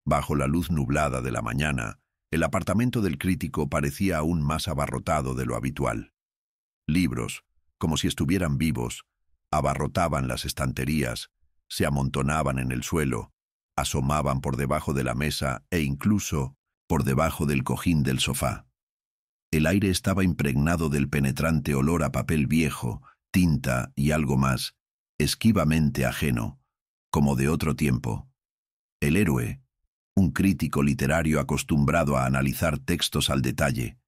Bajo la luz nublada de la mañana, el apartamento del crítico parecía aún más abarrotado de lo habitual. Libros, como si estuvieran vivos, abarrotaban las estanterías, se amontonaban en el suelo, asomaban por debajo de la mesa e incluso por debajo del cojín del sofá. El aire estaba impregnado del penetrante olor a papel viejo, tinta y algo más, esquivamente ajeno, como de otro tiempo. El héroe, un crítico literario acostumbrado a analizar textos al detalle,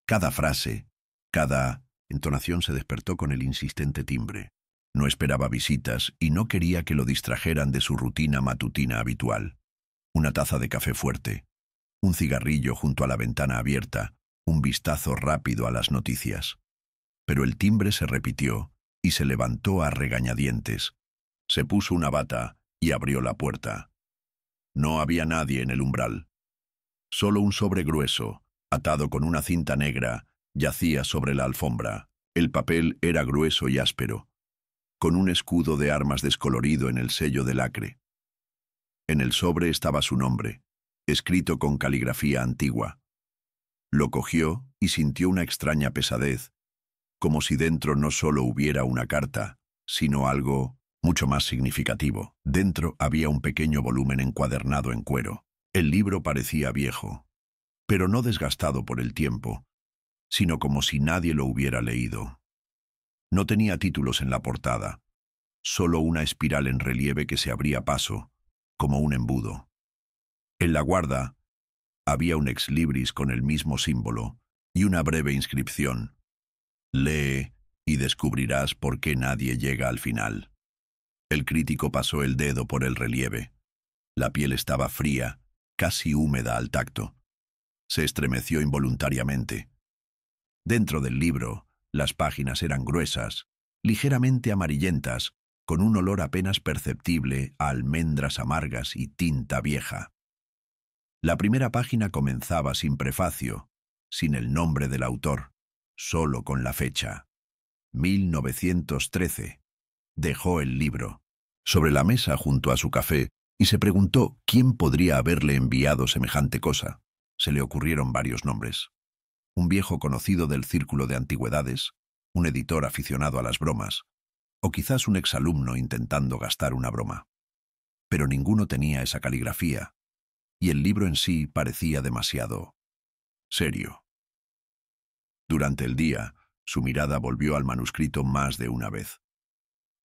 cada frase, cada entonación se despertó con el insistente timbre. No esperaba visitas y no quería que lo distrajeran de su rutina matutina habitual. Una taza de café fuerte, un cigarrillo junto a la ventana abierta, un vistazo rápido a las noticias. Pero el timbre se repitió y se levantó a regañadientes. Se puso una bata y abrió la puerta. No había nadie en el umbral. Solo un sobre grueso, atado con una cinta negra, yacía sobre la alfombra. El papel era grueso y áspero, con un escudo de armas descolorido en el sello de lacre. En el sobre estaba su nombre, escrito con caligrafía antigua. Lo cogió y sintió una extraña pesadez, como si dentro no solo hubiera una carta, sino algo mucho más significativo. Dentro había un pequeño volumen encuadernado en cuero. El libro parecía viejo, pero no desgastado por el tiempo, sino como si nadie lo hubiera leído. No tenía títulos en la portada, solo una espiral en relieve que se abría paso, como un embudo. En la guarda había un ex libris con el mismo símbolo y una breve inscripción. Lee y descubrirás por qué nadie llega al final. El crítico pasó el dedo por el relieve. La piel estaba fría, casi húmeda al tacto. Se estremeció involuntariamente. Dentro del libro, las páginas eran gruesas, ligeramente amarillentas, con un olor apenas perceptible a almendras amargas y tinta vieja. La primera página comenzaba sin prefacio, sin el nombre del autor, solo con la fecha. 1913. Dejó el libro sobre la mesa junto a su café y se preguntó quién podría haberle enviado semejante cosa. Se le ocurrieron varios nombres. Un viejo conocido del círculo de antigüedades, un editor aficionado a las bromas, o quizás un exalumno intentando gastar una broma. Pero ninguno tenía esa caligrafía, y el libro en sí parecía demasiado serio. Durante el día, su mirada volvió al manuscrito más de una vez.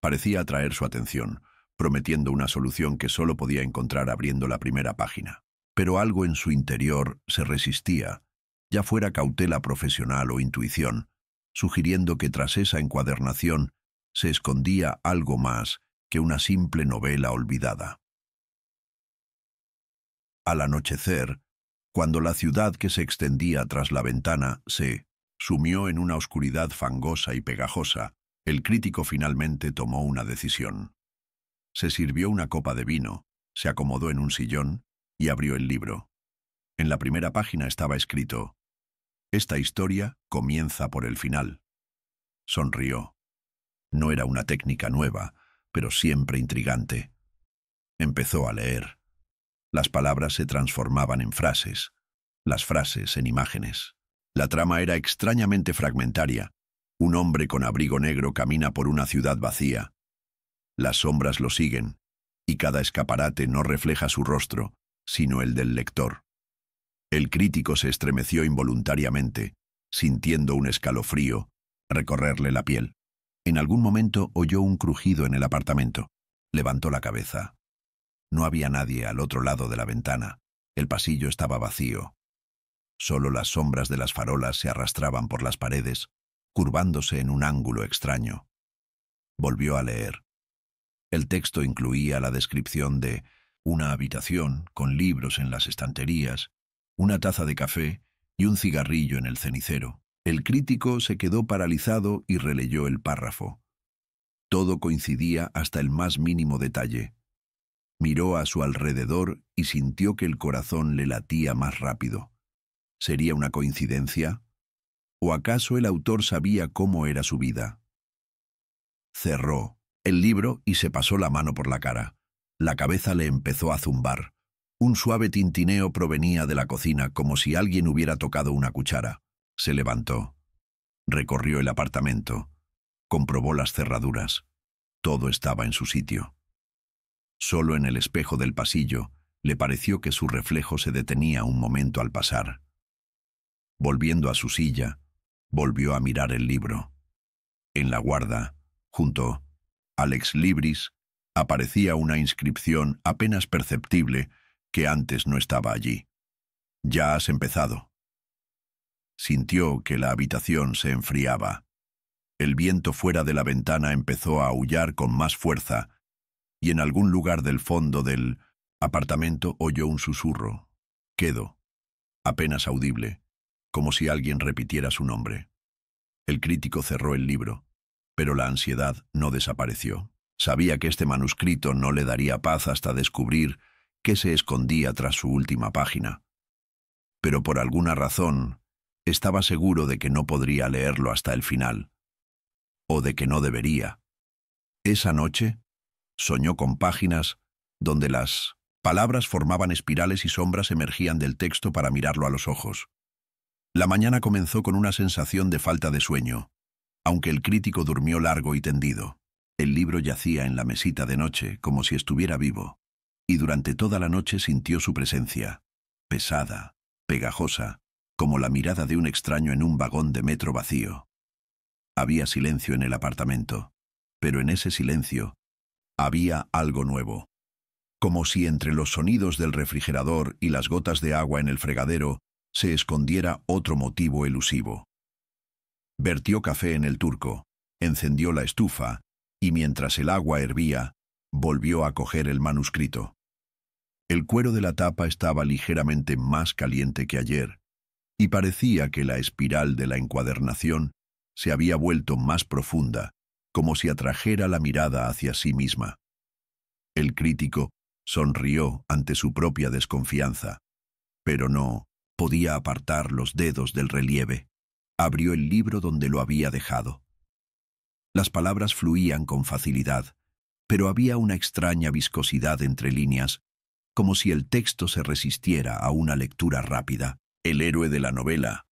Parecía atraer su atención, prometiendo una solución que solo podía encontrar abriendo la primera página. Pero algo en su interior se resistía, ya fuera cautela profesional o intuición, sugiriendo que tras esa encuadernación se escondía algo más que una simple novela olvidada. Al anochecer, cuando la ciudad que se extendía tras la ventana se sumió en una oscuridad fangosa y pegajosa, el crítico finalmente tomó una decisión. Se sirvió una copa de vino, se acomodó en un sillón y abrió el libro. En la primera página estaba escrito: «Esta historia comienza por el final». Sonrió. No era una técnica nueva, pero siempre intrigante. Empezó a leer. Las palabras se transformaban en frases, las frases en imágenes. La trama era extrañamente fragmentaria. Un hombre con abrigo negro camina por una ciudad vacía. Las sombras lo siguen, y cada escaparate no refleja su rostro, sino el del lector. El crítico se estremeció involuntariamente, sintiendo un escalofrío recorrerle la piel. En algún momento oyó un crujido en el apartamento. Levantó la cabeza. No había nadie al otro lado de la ventana. El pasillo estaba vacío. Solo las sombras de las farolas se arrastraban por las paredes, curvándose en un ángulo extraño. Volvió a leer. El texto incluía la descripción de una habitación con libros en las estanterías, una taza de café y un cigarrillo en el cenicero. El crítico se quedó paralizado y releyó el párrafo. Todo coincidía hasta el más mínimo detalle. Miró a su alrededor y sintió que el corazón le latía más rápido. ¿Sería una coincidencia? ¿O acaso el autor sabía cómo era su vida? Cerró el libro y se pasó la mano por la cara. La cabeza le empezó a zumbar. Un suave tintineo provenía de la cocina como si alguien hubiera tocado una cuchara. Se levantó. Recorrió el apartamento. Comprobó las cerraduras. Todo estaba en su sitio. Solo en el espejo del pasillo le pareció que su reflejo se detenía un momento al pasar. Volviendo a su silla, volvió a mirar el libro. En la guarda, junto a Lex Libris, aparecía una inscripción apenas perceptible que antes no estaba allí. «Ya has empezado». Sintió que la habitación se enfriaba. El viento fuera de la ventana empezó a aullar con más fuerza, y en algún lugar del fondo del apartamento oyó un susurro, quedo, apenas audible, como si alguien repitiera su nombre. El crítico cerró el libro, pero la ansiedad no desapareció. Sabía que este manuscrito no le daría paz hasta descubrir qué se escondía tras su última página. Pero por alguna razón, estaba seguro de que no podría leerlo hasta el final, o de que no debería. Esa noche, soñó con páginas donde las palabras formaban espirales y sombras emergían del texto para mirarlo a los ojos. La mañana comenzó con una sensación de falta de sueño, aunque el crítico durmió largo y tendido. El libro yacía en la mesita de noche como si estuviera vivo, y durante toda la noche sintió su presencia, pesada, pegajosa, como la mirada de un extraño en un vagón de metro vacío. Había silencio en el apartamento, pero en ese silencio había algo nuevo, como si entre los sonidos del refrigerador y las gotas de agua en el fregadero se escondiera otro motivo elusivo. Vertió café en el turco, encendió la estufa, y mientras el agua hervía, volvió a coger el manuscrito. El cuero de la tapa estaba ligeramente más caliente que ayer, y parecía que la espiral de la encuadernación se había vuelto más profunda, como si atrajera la mirada hacia sí misma. El crítico sonrió ante su propia desconfianza, pero no podía apartar los dedos del relieve. Abrió el libro donde lo había dejado. Las palabras fluían con facilidad, pero había una extraña viscosidad entre líneas, como si el texto se resistiera a una lectura rápida. El héroe de la novela,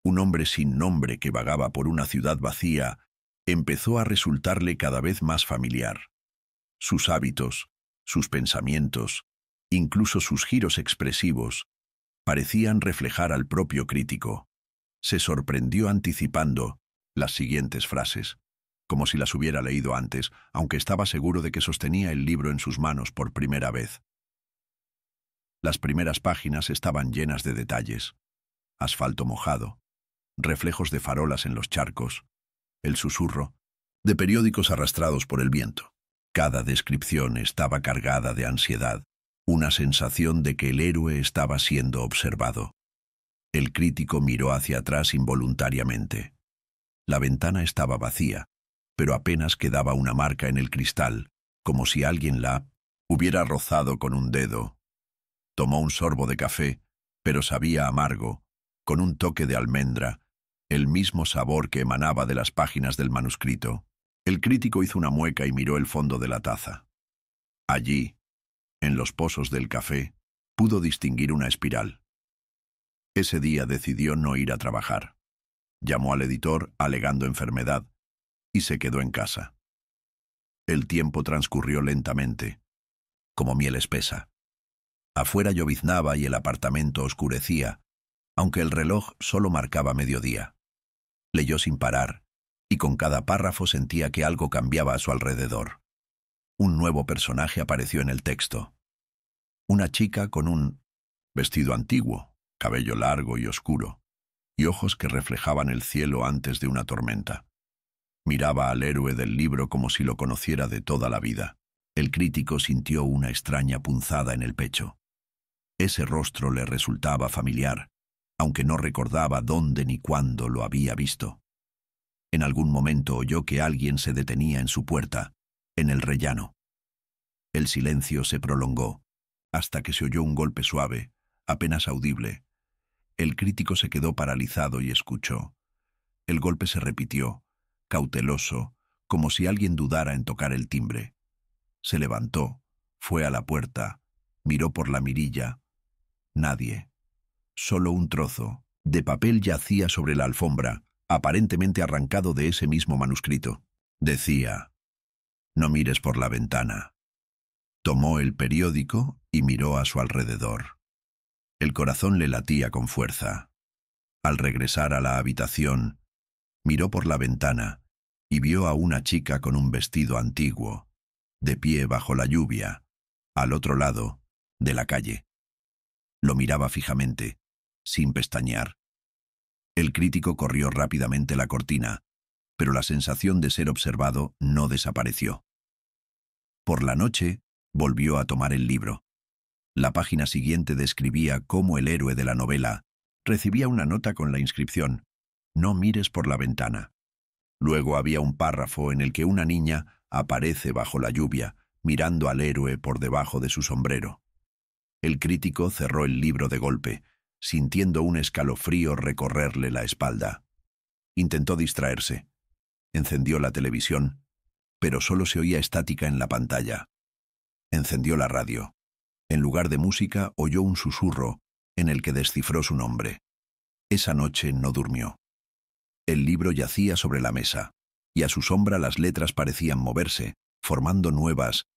un hombre sin nombre que vagaba por una ciudad vacía, empezó a resultarle cada vez más familiar. Sus hábitos, sus pensamientos, incluso sus giros expresivos, parecían reflejar al propio crítico. Se sorprendió anticipando las siguientes frases, como si las hubiera leído antes, aunque estaba seguro de que sostenía el libro en sus manos por primera vez. Las primeras páginas estaban llenas de detalles: asfalto mojado, reflejos de farolas en los charcos, el susurro de periódicos arrastrados por el viento. Cada descripción estaba cargada de ansiedad, una sensación de que el héroe estaba siendo observado. El crítico miró hacia atrás involuntariamente. La ventana estaba vacía, pero apenas quedaba una marca en el cristal, como si alguien la hubiera rozado con un dedo. Tomó un sorbo de café, pero sabía amargo, con un toque de almendra, el mismo sabor que emanaba de las páginas del manuscrito. El crítico hizo una mueca y miró el fondo de la taza. Allí, en los pozos del café, pudo distinguir una espiral. Ese día decidió no ir a trabajar. Llamó al editor alegando enfermedad y se quedó en casa. El tiempo transcurrió lentamente, como miel espesa. Afuera lloviznaba y el apartamento oscurecía, aunque el reloj solo marcaba mediodía. Leyó sin parar, y con cada párrafo sentía que algo cambiaba a su alrededor. Un nuevo personaje apareció en el texto. Una chica con un vestido antiguo, cabello largo y oscuro, y ojos que reflejaban el cielo antes de una tormenta. Miraba al héroe del libro como si lo conociera de toda la vida. El crítico sintió una extraña punzada en el pecho. Ese rostro le resultaba familiar, aunque no recordaba dónde ni cuándo lo había visto. En algún momento oyó que alguien se detenía en su puerta, en el rellano. El silencio se prolongó, hasta que se oyó un golpe suave, apenas audible. El crítico se quedó paralizado y escuchó. El golpe se repitió, cauteloso, como si alguien dudara en tocar el timbre. Se levantó, fue a la puerta, miró por la mirilla Nadie. Solo un trozo de papel yacía sobre la alfombra, aparentemente arrancado de ese mismo manuscrito. Decía: «No mires por la ventana». Tomó el periódico y miró a su alrededor. El corazón le latía con fuerza. Al regresar a la habitación, miró por la ventana y vio a una chica con un vestido antiguo, de pie bajo la lluvia, al otro lado de la calle. Lo miraba fijamente, sin pestañear. El crítico corrió rápidamente la cortina, pero la sensación de ser observado no desapareció. Por la noche, volvió a tomar el libro. La página siguiente describía cómo el héroe de la novela recibía una nota con la inscripción: «No mires por la ventana». Luego había un párrafo en el que una niña aparece bajo la lluvia, mirando al héroe por debajo de su sombrero. El crítico cerró el libro de golpe, sintiendo un escalofrío recorrerle la espalda. Intentó distraerse. Encendió la televisión, pero solo se oía estática en la pantalla. Encendió la radio. En lugar de música, oyó un susurro en el que descifró su nombre. Esa noche no durmió. El libro yacía sobre la mesa, y a su sombra las letras parecían moverse, formando nuevas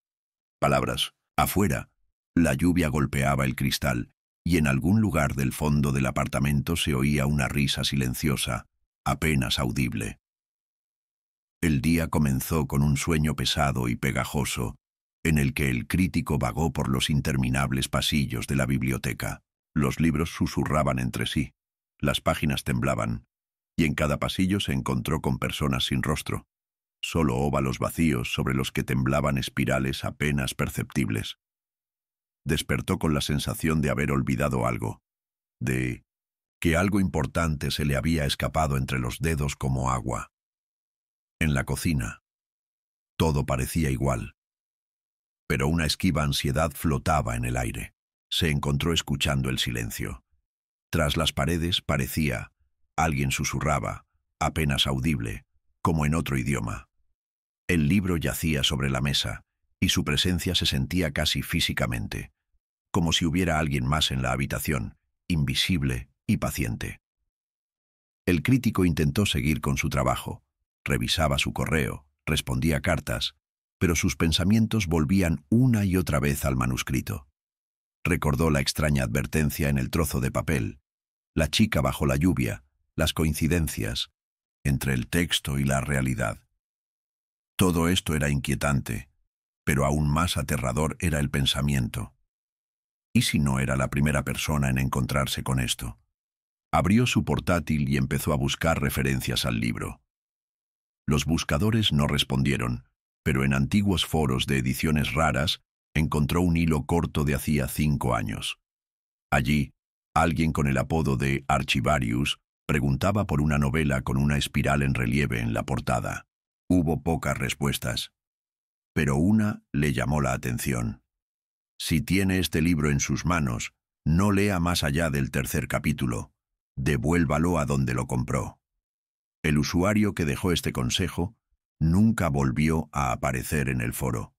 palabras. Afuera, la lluvia golpeaba el cristal, y en algún lugar del fondo del apartamento se oía una risa silenciosa, apenas audible. El día comenzó con un sueño pesado y pegajoso, en el que el crítico vagó por los interminables pasillos de la biblioteca. Los libros susurraban entre sí, las páginas temblaban, y en cada pasillo se encontró con personas sin rostro, solo óvalos vacíos sobre los que temblaban espirales apenas perceptibles. Despertó con la sensación de haber olvidado algo, de que algo importante se le había escapado entre los dedos como agua. En la cocina, todo parecía igual, pero una esquiva ansiedad flotaba en el aire. Se encontró escuchando el silencio. Tras las paredes parecía, alguien susurraba, apenas audible, como en otro idioma. El libro yacía sobre la mesa, y su presencia se sentía casi físicamente, como si hubiera alguien más en la habitación, invisible y paciente. El crítico intentó seguir con su trabajo. Revisaba su correo, respondía cartas, pero sus pensamientos volvían una y otra vez al manuscrito. Recordó la extraña advertencia en el trozo de papel, la chica bajo la lluvia, las coincidencias entre el texto y la realidad. Todo esto era inquietante, pero aún más aterrador era el pensamiento. ¿Y si no era la primera persona en encontrarse con esto? Abrió su portátil y empezó a buscar referencias al libro. Los buscadores no respondieron, pero en antiguos foros de ediciones raras encontró un hilo corto de hacía 5 años. Allí, alguien con el apodo de Archivarius preguntaba por una novela con una espiral en relieve en la portada. Hubo pocas respuestas, pero una le llamó la atención. Si tiene este libro en sus manos, no lea más allá del 3er capítulo. Devuélvalo a donde lo compró. El usuario que dejó este consejo nunca volvió a aparecer en el foro.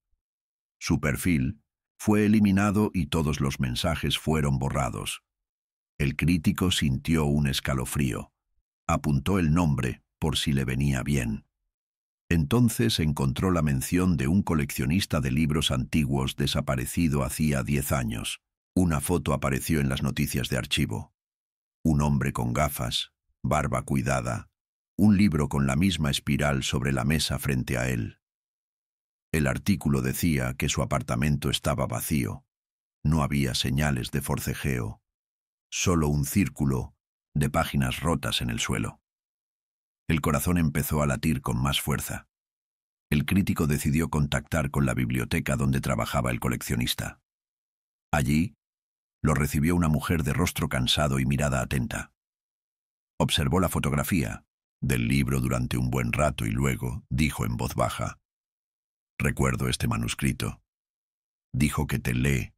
Su perfil fue eliminado y todos los mensajes fueron borrados. El crítico sintió un escalofrío. Apuntó el nombre por si le venía bien. Entonces encontró la mención de un coleccionista de libros antiguos desaparecido hacía 10 años. Una foto apareció en las noticias de archivo. Un hombre con gafas, barba cuidada, un libro con la misma espiral sobre la mesa frente a él. El artículo decía que su apartamento estaba vacío. No había señales de forcejeo, solo un círculo de páginas rotas en el suelo. El corazón empezó a latir con más fuerza. El crítico decidió contactar con la biblioteca donde trabajaba el coleccionista. Allí, lo recibió una mujer de rostro cansado y mirada atenta. Observó la fotografía del libro durante un buen rato y luego dijo en voz baja: «Recuerdo este manuscrito. Dijo que te lee».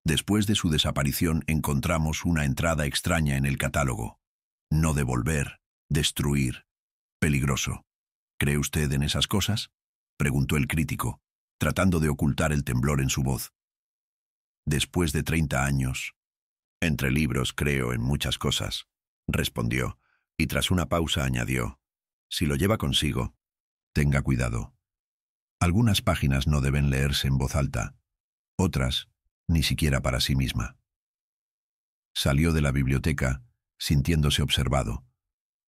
Después de su desaparición encontramos una entrada extraña en el catálogo. No devolver, destruir, peligroso. ¿Cree usted en esas cosas?, preguntó el crítico, tratando de ocultar el temblor en su voz. Después de 30 años, Entre libros creo en muchas cosas, respondió, y tras una pausa añadió, si lo lleva consigo, tenga cuidado. Algunas páginas no deben leerse en voz alta, otras ni siquiera para sí misma. Salió de la biblioteca, sintiéndose observado.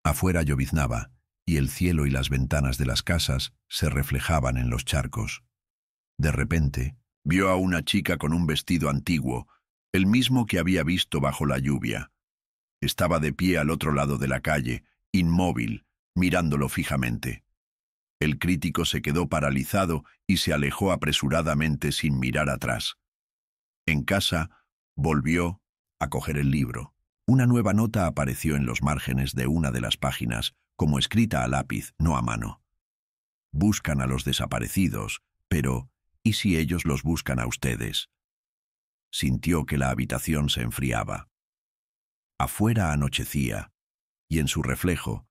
Afuera lloviznaba, y el cielo y las ventanas de las casas se reflejaban en los charcos. De repente, vio a una chica con un vestido antiguo, el mismo que había visto bajo la lluvia. Estaba de pie al otro lado de la calle, inmóvil, mirándolo fijamente. El crítico se quedó paralizado y se alejó apresuradamente sin mirar atrás. En casa, volvió a coger el libro. Una nueva nota apareció en los márgenes de una de las páginas, como escrita a lápiz, no a mano. Buscan a los desaparecidos, pero ¿y si ellos los buscan a ustedes? Sintió que la habitación se enfriaba. Afuera anochecía, y en su reflejo,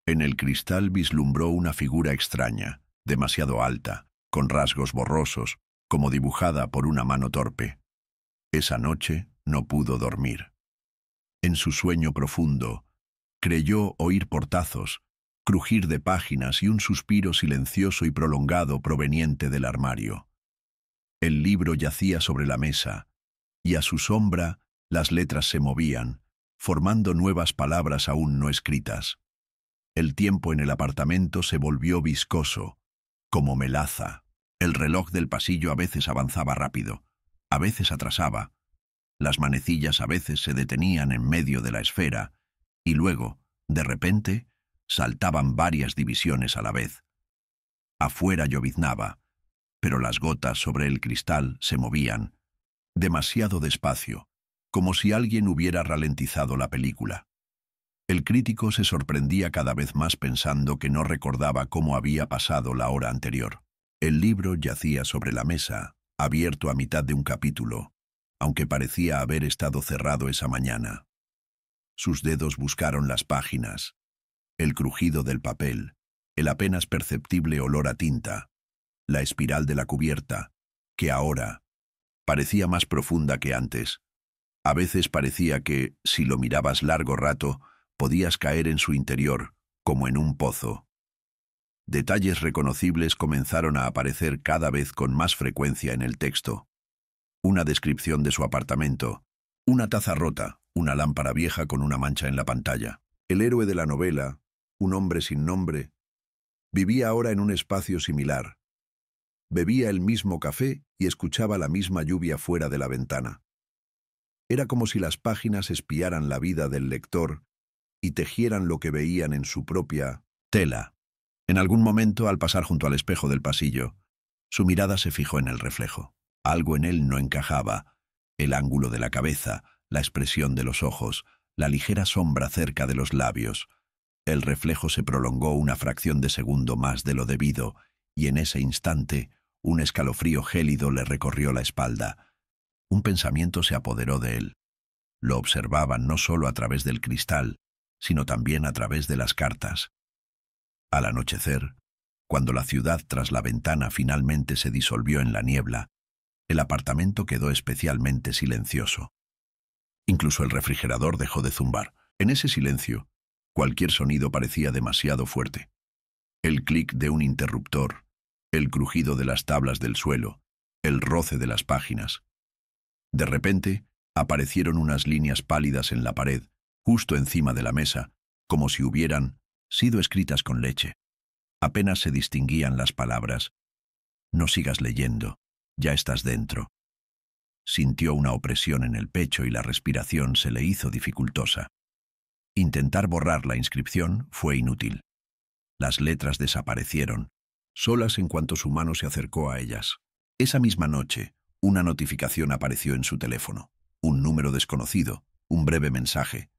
en el cristal vislumbró una figura extraña, demasiado alta, con rasgos borrosos, como dibujada por una mano torpe. Esa noche no pudo dormir. En su sueño profundo, creyó oír portazos, crujir de páginas y un suspiro silencioso y prolongado proveniente del armario. El libro yacía sobre la mesa, y a su sombra las letras se movían, formando nuevas palabras aún no escritas. El tiempo en el apartamento se volvió viscoso, como melaza. El reloj del pasillo a veces avanzaba rápido, a veces atrasaba. Las manecillas a veces se detenían en medio de la esfera, y luego, de repente, saltaban varias divisiones a la vez. Afuera lloviznaba, pero las gotas sobre el cristal se movían, demasiado despacio, como si alguien hubiera ralentizado la película. El crítico se sorprendía cada vez más pensando que no recordaba cómo había pasado la hora anterior. El libro yacía sobre la mesa, abierto a mitad de un capítulo, aunque parecía haber estado cerrado esa mañana. Sus dedos buscaron las páginas, el crujido del papel, el apenas perceptible olor a tinta, la espiral de la cubierta, que ahora parecía más profunda que antes. A veces parecía que, si lo mirabas largo rato, podías caer en su interior, como en un pozo. Detalles reconocibles comenzaron a aparecer cada vez con más frecuencia en el texto. Una descripción de su apartamento, una taza rota, una lámpara vieja con una mancha en la pantalla. El héroe de la novela, un hombre sin nombre, vivía ahora en un espacio similar. Bebía el mismo café y escuchaba la misma lluvia fuera de la ventana. Era como si las páginas espiaran la vida del lector y tejieran lo que veían en su propia tela. En algún momento, al pasar junto al espejo del pasillo, su mirada se fijó en el reflejo. Algo en él no encajaba: el ángulo de la cabeza, la expresión de los ojos, la ligera sombra cerca de los labios. El reflejo se prolongó una fracción de segundo más de lo debido, y en ese instante, un escalofrío gélido le recorrió la espalda. Un pensamiento se apoderó de él. Lo observaba no solo a través del cristal, sino también a través de las cartas. Al anochecer, cuando la ciudad tras la ventana finalmente se disolvió en la niebla, el apartamento quedó especialmente silencioso. Incluso el refrigerador dejó de zumbar. En ese silencio, cualquier sonido parecía demasiado fuerte. El clic de un interruptor, el crujido de las tablas del suelo, el roce de las páginas. De repente, aparecieron unas líneas pálidas en la pared, justo encima de la mesa, como si hubieran sido escritas con leche. Apenas se distinguían las palabras. No sigas leyendo, ya estás dentro. Sintió una opresión en el pecho y la respiración se le hizo dificultosa. Intentar borrar la inscripción fue inútil. Las letras desaparecieron, solas en cuanto su mano se acercó a ellas. Esa misma noche, una notificación apareció en su teléfono. Un número desconocido, un breve mensaje.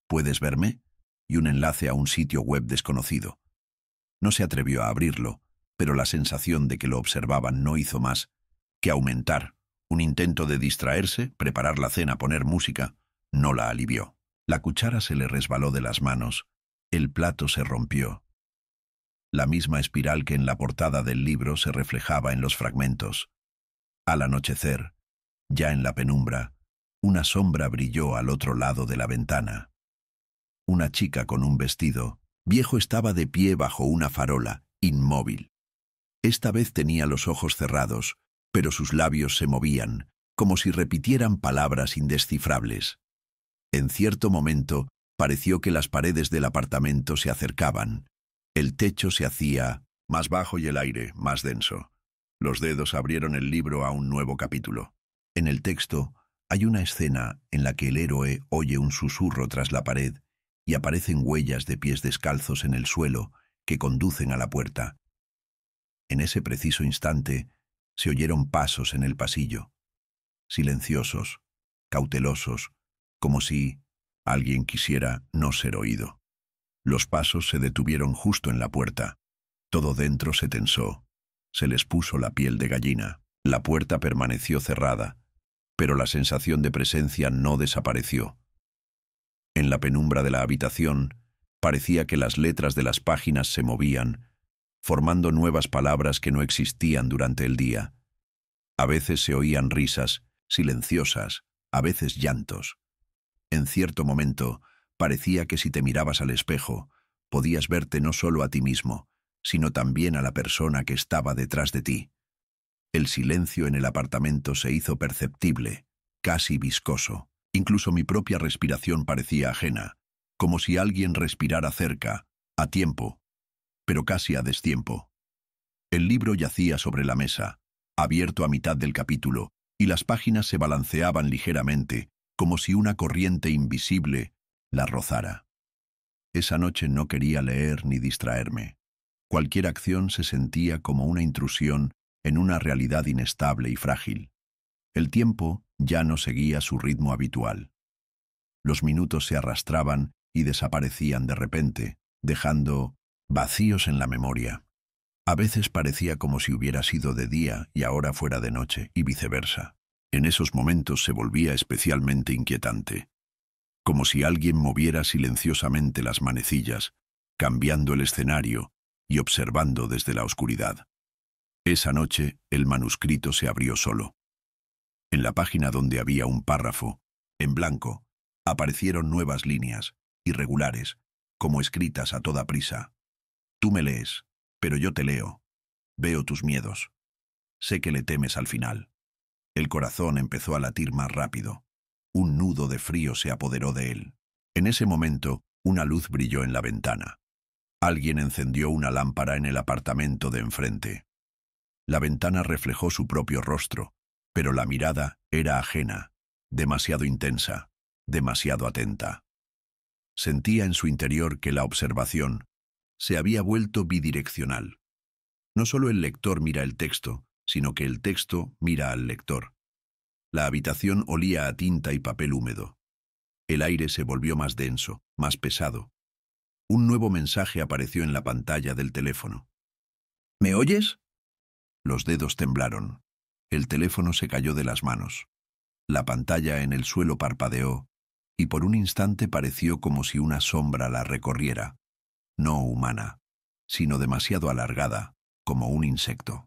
¿Puedes verme? Y un enlace a un sitio web desconocido. No se atrevió a abrirlo, pero la sensación de que lo observaban no hizo más que aumentar. Un intento de distraerse, preparar la cena, poner música, no la alivió. La cuchara se le resbaló de las manos. El plato se rompió. La misma espiral que en la portada del libro se reflejaba en los fragmentos. Al anochecer, ya en la penumbra, Una sombra brilló al otro lado de la ventana. Una chica con un vestido viejo estaba de pie bajo una farola, inmóvil. Esta vez tenía los ojos cerrados, pero sus labios se movían, como si repitieran palabras indescifrables. En cierto momento, pareció que las paredes del apartamento se acercaban. El techo se hacía más bajo y el aire más denso. Los dedos abrieron el libro a un nuevo capítulo. En el texto hay una escena en la que el héroe oye un susurro tras la pared y aparecen huellas de pies descalzos en el suelo que conducen a la puerta. En ese preciso instante se oyeron pasos en el pasillo, silenciosos, cautelosos, como si alguien quisiera no ser oído. Los pasos se detuvieron justo en la puerta. Todo dentro se tensó. Se les puso la piel de gallina. La puerta permaneció cerrada, pero la sensación de presencia no desapareció. En la penumbra de la habitación, parecía que las letras de las páginas se movían, formando nuevas palabras que no existían durante el día. A veces se oían risas, silenciosas, a veces llantos. En cierto momento, parecía que si te mirabas al espejo, podías verte no solo a ti mismo, sino también a la persona que estaba detrás de ti. El silencio en el apartamento se hizo perceptible, casi viscoso. Incluso mi propia respiración parecía ajena, como si alguien respirara cerca, a tiempo, pero casi a destiempo. El libro yacía sobre la mesa, abierto a mitad del capítulo, y las páginas se balanceaban ligeramente, como si una corriente invisible la rozara. Esa noche no quería leer ni distraerme. Cualquier acción se sentía como una intrusión en una realidad inestable y frágil. El tiempo ya no seguía su ritmo habitual. Los minutos se arrastraban y desaparecían de repente, dejando vacíos en la memoria. A veces parecía como si hubiera sido de día y ahora fuera de noche, y viceversa. En esos momentos se volvía especialmente inquietante, como si alguien moviera silenciosamente las manecillas, cambiando el escenario y observando desde la oscuridad. Esa noche el manuscrito se abrió solo. En la página donde había un párrafo, en blanco, aparecieron nuevas líneas, irregulares, como escritas a toda prisa. Tú me lees, pero yo te leo. Veo tus miedos. Sé que le temes al final. El corazón empezó a latir más rápido. Un nudo de frío se apoderó de él. En ese momento, una luz brilló en la ventana. Alguien encendió una lámpara en el apartamento de enfrente. La ventana reflejó su propio rostro, pero la mirada era ajena, demasiado intensa, demasiado atenta. Sentía en su interior que la observación se había vuelto bidireccional. No solo el lector mira el texto, sino que el texto mira al lector. La habitación olía a tinta y papel húmedo. El aire se volvió más denso, más pesado. Un nuevo mensaje apareció en la pantalla del teléfono. ¿Me oyes? Los dedos temblaron. El teléfono se cayó de las manos. La pantalla en el suelo parpadeó, y por un instante pareció como si una sombra la recorriera, no humana, sino demasiado alargada, como un insecto.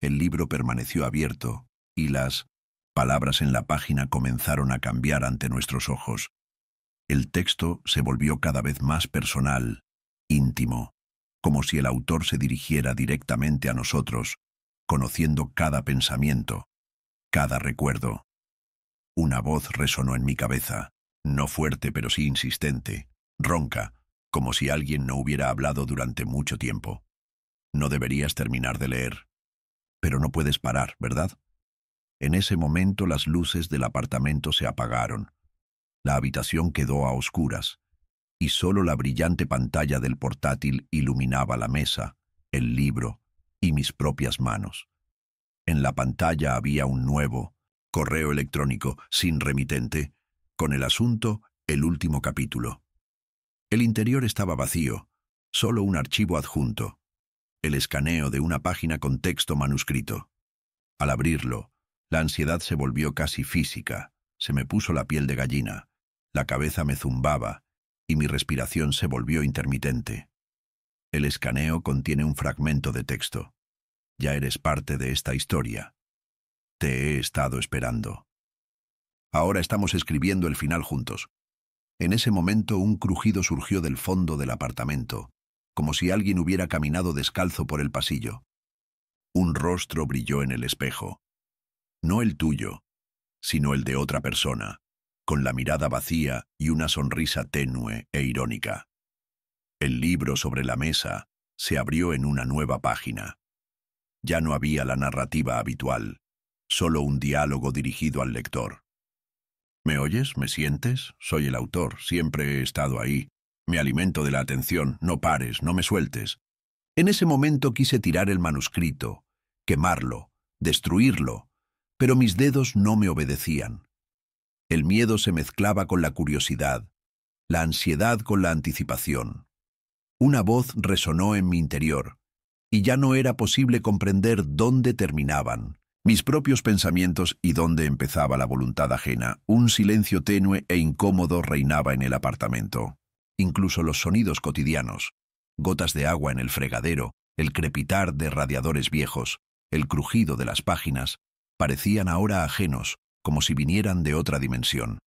El libro permaneció abierto, y las palabras en la página comenzaron a cambiar ante nuestros ojos. El texto se volvió cada vez más personal, íntimo, como si el autor se dirigiera directamente a nosotros, conociendo cada pensamiento, cada recuerdo. Una voz resonó en mi cabeza, no fuerte pero sí insistente, ronca, como si alguien no hubiera hablado durante mucho tiempo. No deberías terminar de leer. Pero no puedes parar, ¿verdad? En ese momento las luces del apartamento se apagaron. La habitación quedó a oscuras, y solo la brillante pantalla del portátil iluminaba la mesa, el libro y mis propias manos. En la pantalla había un nuevo correo electrónico sin remitente, con el asunto "El último capítulo". El interior estaba vacío, solo un archivo adjunto, el escaneo de una página con texto manuscrito. Al abrirlo, la ansiedad se volvió casi física, se me puso la piel de gallina, la cabeza me zumbaba y mi respiración se volvió intermitente. El escaneo contiene un fragmento de texto. Ya eres parte de esta historia. Te he estado esperando. Ahora estamos escribiendo el final juntos. En ese momento un crujido surgió del fondo del apartamento, como si alguien hubiera caminado descalzo por el pasillo. Un rostro brilló en el espejo. No el tuyo, sino el de otra persona, con la mirada vacía y una sonrisa tenue e irónica. El libro sobre la mesa se abrió en una nueva página. Ya no había la narrativa habitual, solo un diálogo dirigido al lector. ¿Me oyes? ¿Me sientes? Soy el autor, siempre he estado ahí. Me alimento de la atención, no pares, no me sueltes. En ese momento quise tirar el manuscrito, quemarlo, destruirlo, pero mis dedos no me obedecían. El miedo se mezclaba con la curiosidad, la ansiedad con la anticipación. Una voz resonó en mi interior, y ya no era posible comprender dónde terminaban mis propios pensamientos y dónde empezaba la voluntad ajena. Un silencio tenue e incómodo reinaba en el apartamento. Incluso los sonidos cotidianos, gotas de agua en el fregadero, el crepitar de radiadores viejos, el crujido de las páginas, parecían ahora ajenos, como si vinieran de otra dimensión.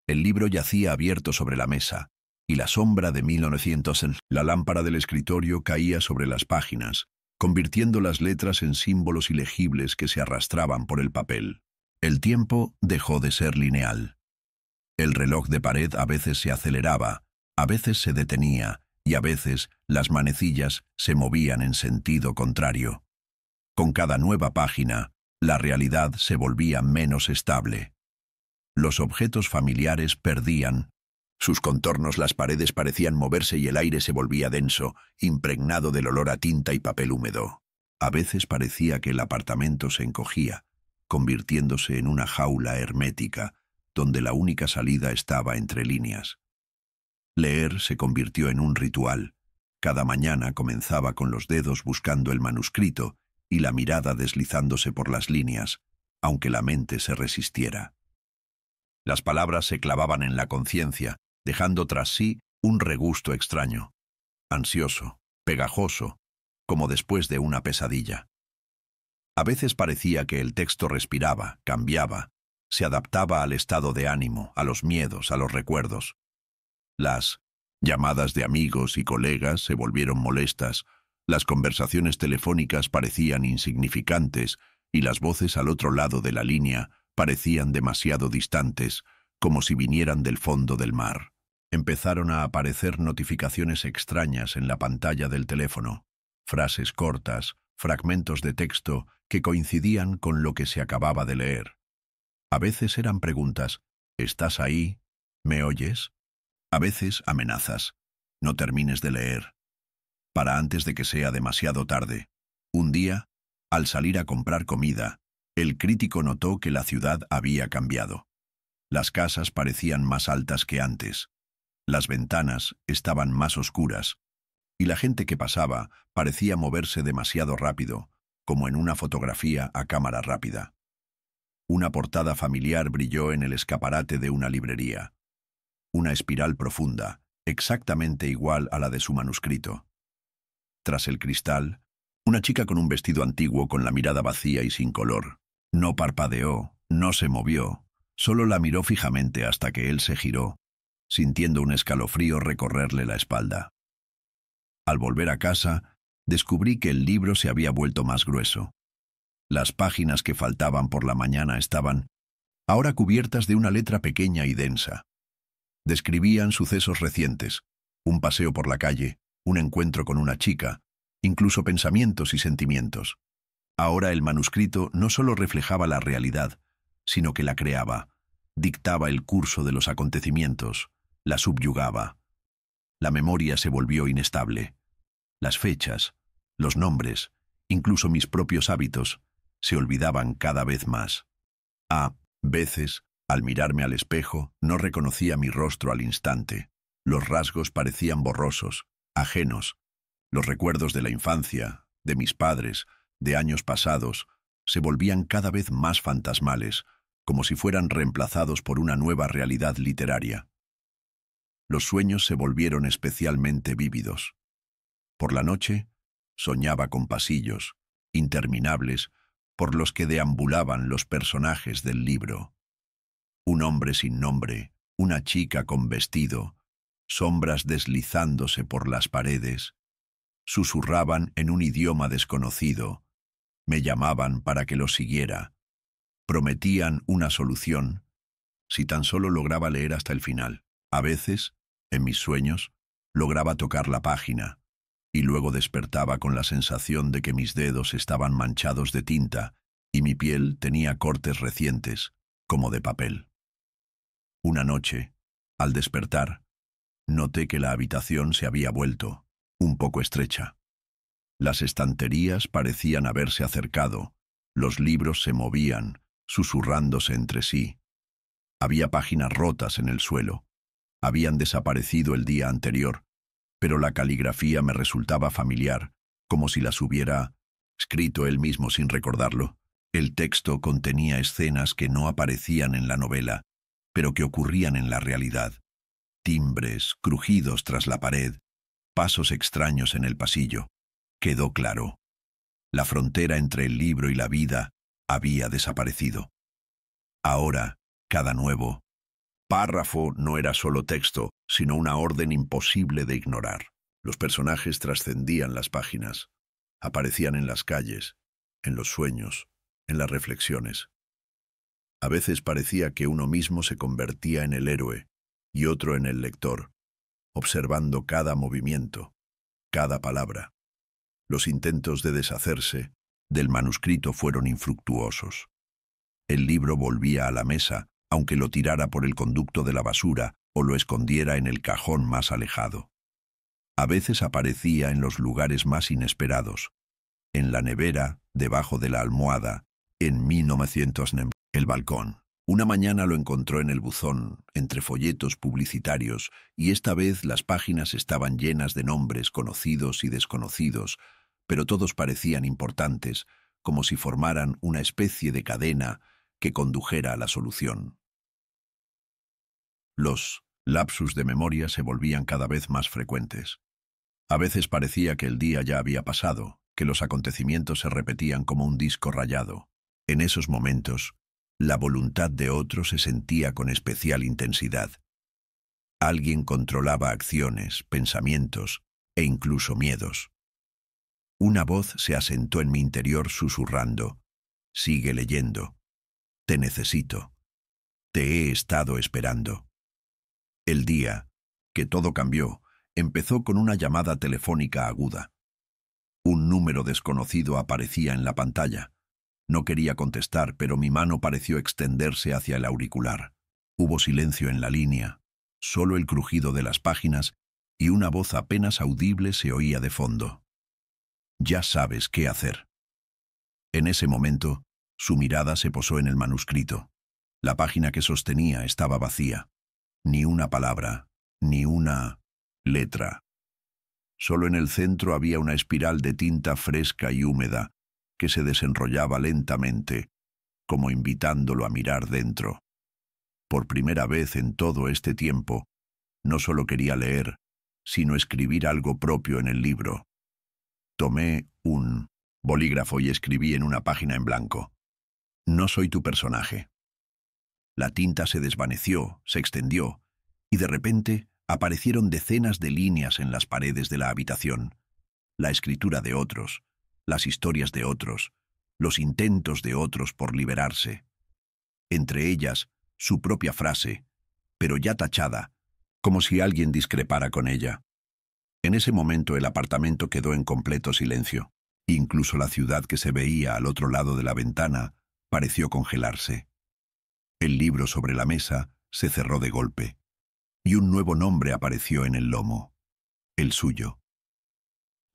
El libro yacía abierto sobre la mesa, y la sombra de 1900 en la lámpara del escritorio caía sobre las páginas, convirtiendo las letras en símbolos ilegibles que se arrastraban por el papel. El tiempo dejó de ser lineal. El reloj de pared a veces se aceleraba, a veces se detenía, y a veces las manecillas se movían en sentido contrario. Con cada nueva página, la realidad se volvía menos estable. Los objetos familiares perdían sus contornos, las paredes parecían moverse y el aire se volvía denso, impregnado del olor a tinta y papel húmedo. A veces parecía que el apartamento se encogía, convirtiéndose en una jaula hermética, donde la única salida estaba entre líneas. Leer se convirtió en un ritual. Cada mañana comenzaba con los dedos buscando el manuscrito y la mirada deslizándose por las líneas, aunque la mente se resistiera. Las palabras se clavaban en la conciencia, dejando tras sí un regusto extraño, ansioso, pegajoso, como después de una pesadilla. A veces parecía que el texto respiraba, cambiaba, se adaptaba al estado de ánimo, a los miedos, a los recuerdos. Las llamadas de amigos y colegas se volvieron molestas, las conversaciones telefónicas parecían insignificantes y las voces al otro lado de la línea parecían demasiado distantes, como si vinieran del fondo del mar. Empezaron a aparecer notificaciones extrañas en la pantalla del teléfono, frases cortas, fragmentos de texto que coincidían con lo que se acababa de leer. A veces eran preguntas: ¿estás ahí? ¿Me oyes? A veces amenazas: no termines de leer, para antes de que sea demasiado tarde. Un día, al salir a comprar comida, el crítico notó que la ciudad había cambiado. Las casas parecían más altas que antes, las ventanas estaban más oscuras, y la gente que pasaba parecía moverse demasiado rápido, como en una fotografía a cámara rápida. Una portada familiar brilló en el escaparate de una librería. Una espiral profunda, exactamente igual a la de su manuscrito. Tras el cristal, una chica con un vestido antiguo con la mirada vacía y sin color. No parpadeó, no se movió, solo la miró fijamente hasta que él se giró, sintiendo un escalofrío recorrerle la espalda. Al volver a casa, descubrí que el libro se había vuelto más grueso. Las páginas que faltaban por la mañana estaban ahora cubiertas de una letra pequeña y densa. Describían sucesos recientes, un paseo por la calle, un encuentro con una chica, incluso pensamientos y sentimientos. Ahora el manuscrito no solo reflejaba la realidad, sino que la creaba, dictaba el curso de los acontecimientos, la subyugaba. La memoria se volvió inestable. Las fechas, los nombres, incluso mis propios hábitos, se olvidaban cada vez más. A veces, al mirarme al espejo, no reconocía mi rostro al instante. Los rasgos parecían borrosos, ajenos. Los recuerdos de la infancia, de mis padres, de años pasados, se volvían cada vez más fantasmales, como si fueran reemplazados por una nueva realidad literaria. Los sueños se volvieron especialmente vívidos. Por la noche, soñaba con pasillos, interminables, por los que deambulaban los personajes del libro. Un hombre sin nombre, una chica con vestido, sombras deslizándose por las paredes, susurraban en un idioma desconocido, me llamaban para que los siguiera, prometían una solución, si tan solo lograba leer hasta el final. A veces, en mis sueños, lograba tocar la página, y luego despertaba con la sensación de que mis dedos estaban manchados de tinta y mi piel tenía cortes recientes, como de papel. Una noche, al despertar, noté que la habitación se había vuelto un poco estrecha. Las estanterías parecían haberse acercado, los libros se movían, susurrándose entre sí. Había páginas rotas en el suelo. Habían desaparecido el día anterior, pero la caligrafía me resultaba familiar, como si las hubiera escrito él mismo sin recordarlo. El texto contenía escenas que no aparecían en la novela, pero que ocurrían en la realidad. Timbres, crujidos tras la pared, pasos extraños en el pasillo. Quedó claro. La frontera entre el libro y la vida había desaparecido. Ahora, cada nuevo párrafo no era solo texto, sino una orden imposible de ignorar. Los personajes trascendían las páginas, aparecían en las calles, en los sueños, en las reflexiones. A veces parecía que uno mismo se convertía en el héroe y otro en el lector, observando cada movimiento, cada palabra. Los intentos de deshacerse del manuscrito fueron infructuosos. El libro volvía a la mesa, aunque lo tirara por el conducto de la basura o lo escondiera en el cajón más alejado. A veces aparecía en los lugares más inesperados, en la nevera, debajo de la almohada, en 1900 el balcón. Una mañana lo encontró en el buzón, entre folletos publicitarios, y esta vez las páginas estaban llenas de nombres conocidos y desconocidos, pero todos parecían importantes, como si formaran una especie de cadena que condujera a la solución. Los lapsus de memoria se volvían cada vez más frecuentes. A veces parecía que el día ya había pasado, que los acontecimientos se repetían como un disco rayado. En esos momentos, la voluntad de otro se sentía con especial intensidad. Alguien controlaba acciones, pensamientos e incluso miedos. Una voz se asentó en mi interior susurrando: «Sigue leyendo. Te necesito. Te he estado esperando». El día, que todo cambió, empezó con una llamada telefónica aguda. Un número desconocido aparecía en la pantalla. No quería contestar, pero mi mano pareció extenderse hacia el auricular. Hubo silencio en la línea, solo el crujido de las páginas y una voz apenas audible se oía de fondo. «Ya sabes qué hacer». En ese momento, su mirada se posó en el manuscrito. La página que sostenía estaba vacía. Ni una palabra, ni una letra. Solo en el centro había una espiral de tinta fresca y húmeda que se desenrollaba lentamente, como invitándolo a mirar dentro. Por primera vez en todo este tiempo, no solo quería leer, sino escribir algo propio en el libro. Tomé un bolígrafo y escribí en una página en blanco: «No soy tu personaje». La tinta se desvaneció, se extendió, y de repente aparecieron decenas de líneas en las paredes de la habitación. La escritura de otros, las historias de otros, los intentos de otros por liberarse. Entre ellas, su propia frase, pero ya tachada, como si alguien discrepara con ella. En ese momento el apartamento quedó en completo silencio. Incluso la ciudad que se veía al otro lado de la ventana pareció congelarse. El libro sobre la mesa se cerró de golpe, y un nuevo nombre apareció en el lomo: el suyo.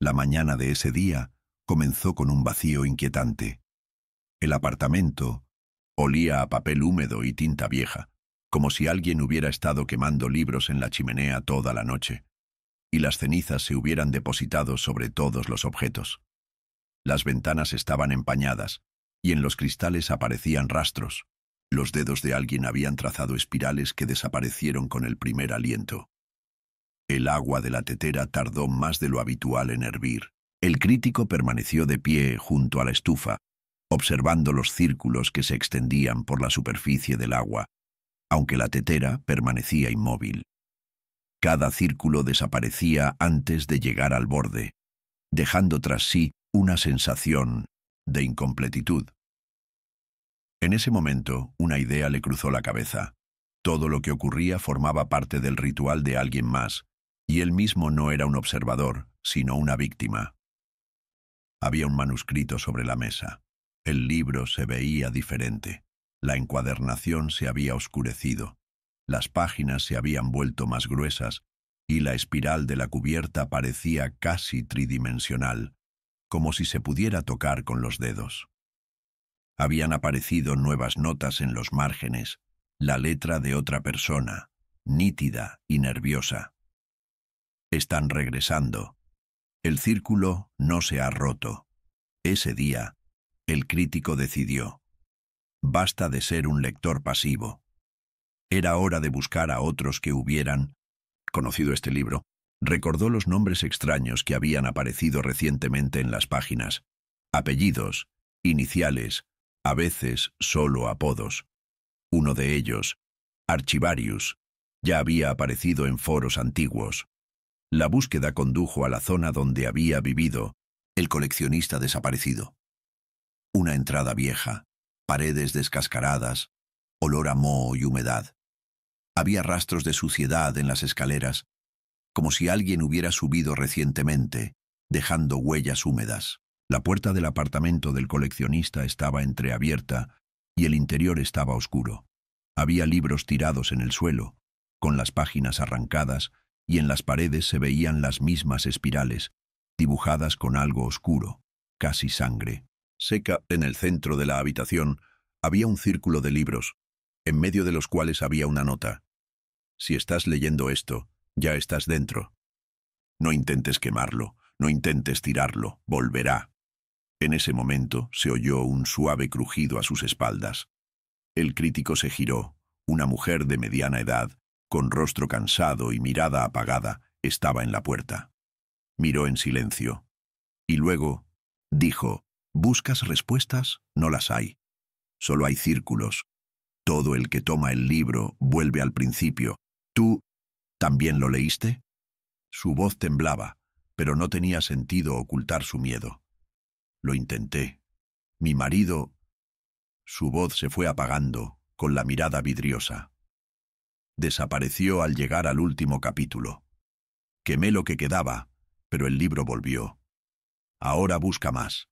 La mañana de ese día comenzó con un vacío inquietante. El apartamento olía a papel húmedo y tinta vieja, como si alguien hubiera estado quemando libros en la chimenea toda la noche, y las cenizas se hubieran depositado sobre todos los objetos. Las ventanas estaban empañadas, y en los cristales aparecían rastros. Los dedos de alguien habían trazado espirales que desaparecieron con el primer aliento. El agua de la tetera tardó más de lo habitual en hervir. El crítico permaneció de pie junto a la estufa, observando los círculos que se extendían por la superficie del agua. aunque la tetera permanecía inmóvil. Cada círculo desaparecía antes de llegar al borde, dejando tras sí una sensación de incompletitud. En ese momento, una idea le cruzó la cabeza. Todo lo que ocurría formaba parte del ritual de alguien más, y él mismo no era un observador, sino una víctima. Había un manuscrito sobre la mesa. El libro se veía diferente. La encuadernación se había oscurecido. Las páginas se habían vuelto más gruesas, y la espiral de la cubierta parecía casi tridimensional, como si se pudiera tocar con los dedos. Habían aparecido nuevas notas en los márgenes, la letra de otra persona, nítida y nerviosa. Están regresando. El círculo no se ha roto. Ese día, el crítico decidió: basta de ser un lector pasivo. Era hora de buscar a otros que hubieran conocido este libro. Recordó los nombres extraños que habían aparecido recientemente en las páginas. Apellidos, iniciales, a veces solo apodos. Uno de ellos, Archivarius, ya había aparecido en foros antiguos. La búsqueda condujo a la zona donde había vivido el coleccionista desaparecido. Una entrada vieja, paredes descascaradas, olor a moho y humedad. Había rastros de suciedad en las escaleras, como si alguien hubiera subido recientemente, dejando huellas húmedas. La puerta del apartamento del coleccionista estaba entreabierta y el interior estaba oscuro. Había libros tirados en el suelo, con las páginas arrancadas, y en las paredes se veían las mismas espirales, dibujadas con algo oscuro, casi sangre. Seca, en el centro de la habitación, había un círculo de libros, en medio de los cuales había una nota. Si estás leyendo esto, ya estás dentro. No intentes quemarlo, no intentes tirarlo, volverá. En ese momento se oyó un suave crujido a sus espaldas. El crítico se giró. Una mujer de mediana edad, con rostro cansado y mirada apagada, estaba en la puerta. Miró en silencio. Y luego dijo: ¿buscas respuestas? No las hay. Solo hay círculos. Todo el que toma el libro vuelve al principio. ¿Tú también lo leíste? Su voz temblaba, pero no tenía sentido ocultar su miedo. Lo intenté. Mi marido... Su voz se fue apagando, con la mirada vidriosa. Desapareció al llegar al último capítulo. Quemé lo que quedaba, pero el libro volvió. Ahora busca más.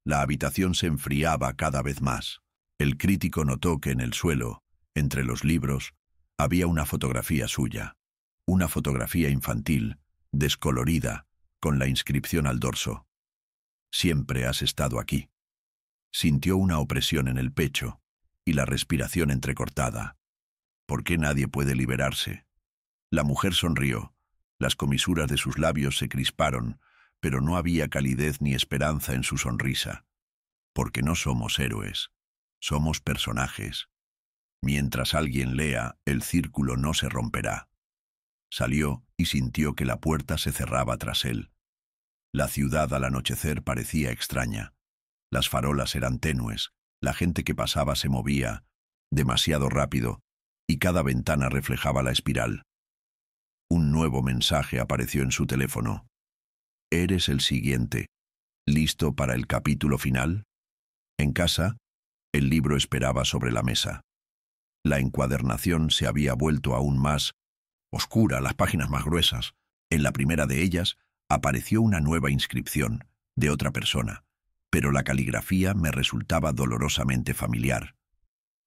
La habitación se enfriaba cada vez más. El crítico notó que en el suelo, entre los libros, había una fotografía suya. Una fotografía infantil, descolorida, con la inscripción al dorso: siempre has estado aquí. Sintió una opresión en el pecho y la respiración entrecortada. ¿Por qué nadie puede liberarse? La mujer sonrió. Las comisuras de sus labios se crisparon, pero no había calidez ni esperanza en su sonrisa. Porque no somos héroes, somos personajes. Mientras alguien lea, el círculo no se romperá. Salió y sintió que la puerta se cerraba tras él. La ciudad al anochecer parecía extraña. Las farolas eran tenues, la gente que pasaba se movía demasiado rápido, y cada ventana reflejaba la espiral. Un nuevo mensaje apareció en su teléfono. ¿Eres el siguiente? ¿Listo para el capítulo final? En casa, el libro esperaba sobre la mesa. La encuadernación se había vuelto aún más oscura, las páginas más gruesas. En la primera de ellas apareció una nueva inscripción, de otra persona, pero la caligrafía me resultaba dolorosamente familiar.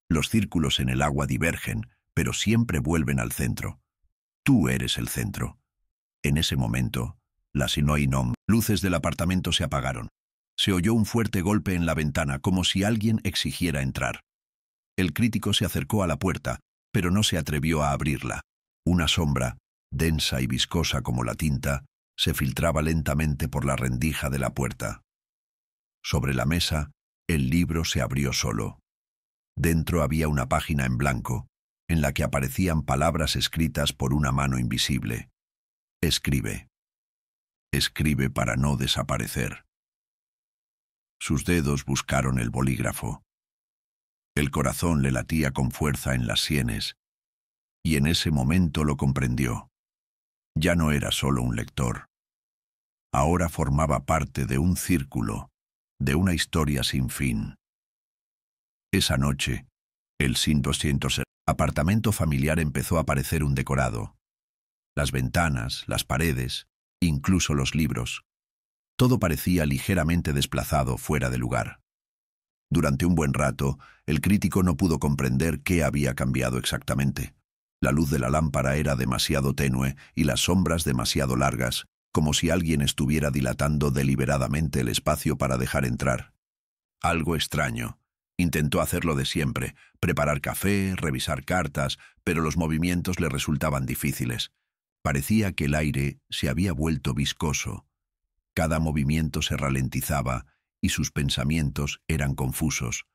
Los círculos en el agua divergen, pero siempre vuelven al centro. Tú eres el centro. En ese momento, las luces del apartamento se apagaron. Se oyó un fuerte golpe en la ventana, como si alguien exigiera entrar. El crítico se acercó a la puerta, pero no se atrevió a abrirla. Una sombra, densa y viscosa como la tinta, se filtraba lentamente por la rendija de la puerta. Sobre la mesa, el libro se abrió solo. Dentro había una página en blanco, en la que aparecían palabras escritas por una mano invisible. Escribe. Escribe para no desaparecer. Sus dedos buscaron el bolígrafo. El corazón le latía con fuerza en las sienes y en ese momento lo comprendió. Ya no era solo un lector. Ahora formaba parte de un círculo, de una historia sin fin. Esa noche, el 200 apartamento familiar empezó a parecer un decorado. Las ventanas, las paredes, incluso los libros. Todo parecía ligeramente desplazado fuera de lugar. Durante un buen rato, el crítico no pudo comprender qué había cambiado exactamente. La luz de la lámpara era demasiado tenue y las sombras demasiado largas, como si alguien estuviera dilatando deliberadamente el espacio para dejar entrar. Algo extraño. Intentó hacerlo de siempre, preparar café, revisar cartas, pero los movimientos le resultaban difíciles. Parecía que el aire se había vuelto viscoso. Cada movimiento se ralentizaba y sus pensamientos eran confusos,